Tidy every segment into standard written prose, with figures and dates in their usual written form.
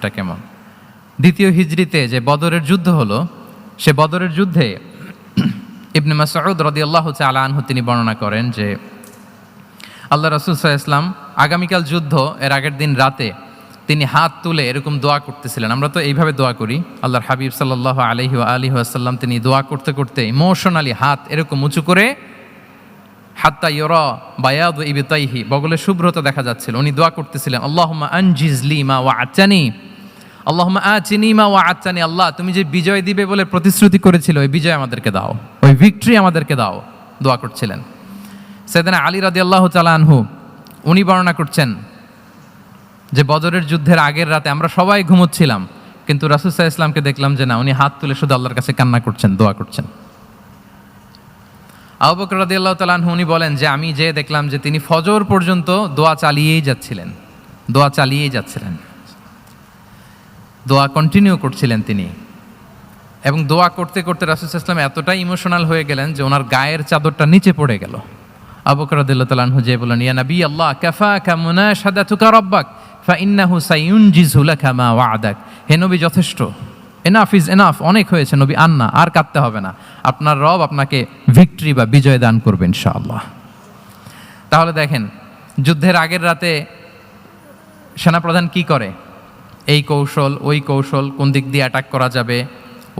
মাইন্ডসেটটা কেমন। দ্বিতীয় হিজরিতে যে বদরের যুদ্ধ হলো, সে বদরের যুদ্ধে ইবনে মাসউদ রাদিয়াল্লাহু তাআলা আনহু তিনি বর্ণনা করেন যে আল্লাহ রাসূল সাল্লাল্লাহু আলাইহি ওয়াসাল্লাম আগামীকাল যুদ্ধ এর আগের দিন রাতে তিনি হাত তুলে এরকম দোয়া করতেছিলেন। আমরা তো এইভাবে দোয়া করি, আল্লাহর হাবিব সাল্লাল্লাহু আলাইহি ওয়া আলিহি ওয়াসাল্লাম তিনি দোয়া করতে করতে ইমোশনালি হাত এরকম উঁচু করে, হাত্তা ইউরা বায়াদু ইবতাইহি, বগলে শুভ্রতা দেখা যাচ্ছিল, উনি দোয়া করতেছিলেন আল্লাহুম্মা আনজিজলি মা ওয়া'আতানি, আল্লাহুম্মা আতিনি মা ওয়া'আতানি, আল্লাহ তুমি যে বিজয় দিবে বলে প্রতিশ্রুতি করেছিল ওই বিজয় আমাদেরকে দাও, ওই ভিক্টরি আমাদেরকে দাও, দোয়া করছিলেন। সাইয়েদনা আলী রাদিয়াল্লাহু তাআলা আনহু উনি বর্ণনা করছেন যে বদরের যুদ্ধের আগের রাতে আমরা সবাই ঘুমোচ্ছিলাম, কিন্তু রাসূল সাল্লাল্লাহু আলাইহি ওয়াসাল্লামকে দেখলাম যে না, উনি হাত তুলে শুধু আল্লাহর কাছে কান্না করছেন, দোয়া করছেন। আবু বকর রাদিয়াল্লাহু তাআলা আনহু উনি বলেন যে আমি যে দেখলাম যে তিনি ফজর পর্যন্ত দোয়া চালিয়েই যাচ্ছিলেন, দোয়া কন্টিনিউ করছিলেন তিনি। এবং দোয়া করতে করতে রাসূল সাল্লাল্লাহু আলাইহি ওয়াসাল্লাম এতটাই ইমোশনাল হয়ে গেলেন যে ওনার গায়ের চাদরটা নিচে পড়ে গেল। আবু বকর রাদিয়াল্লাহু তাআলা আনহু যে বলেন, ইয়া নবী আল্লাহ কাফাকা মুনাশাদাতুকা রাব্বাক ফাইন্নাহু সায়ুনজিজু লাকা মা ওয়া'দাক, হে নবী যথেষ্ট, এনাফ ইজ এনাফ, অনেক হয়েছে নবী, আর কাঁদতে হবে না, আপনার রব আপনাকে ভিক্টরি বা বিজয় দান করবে ইনশাআল্লাহ। তাহলে দেখেন, যুদ্ধের আগের রাতে সেনাপ্রধান কি করে, এই কৌশল ওই কৌশল, কোন দিক দিয়ে অ্যাটাক করা যাবে,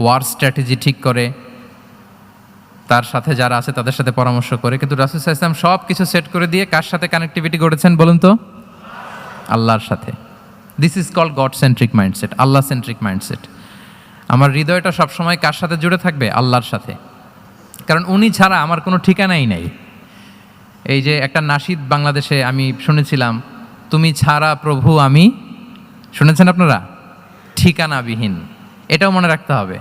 ওয়ার স্ট্র্যাটেজি ঠিক করে, তার সাথে যারা আছে তাদের সাথে পরামর্শ করে। কিন্তু রাসূল সাল্লাল্লাহু আলাইহি ওয়াসাল্লাম সব কিছু সেট করে দিয়ে কার সাথে কানেক্টিভিটি করেছেন বলুন তো? আল্লাহর সাথে। This is called God centric mindset, Allah centric mindset. আমার হৃদয়টা সবসময় কার সাথে জুড়ে থাকবে? আল্লাহর সাথে, কারণ উনি ছাড়া আমার কোনো ঠিকানাই নাই। এই যে একটা নাশিদ বাংলাদেশে আমি শুনেছিলাম, তুমি ছাড়া প্রভু আমি, শুনেছেন আপনারা? ঠিকানাবিহীন। এটাও মনে রাখতে হবে।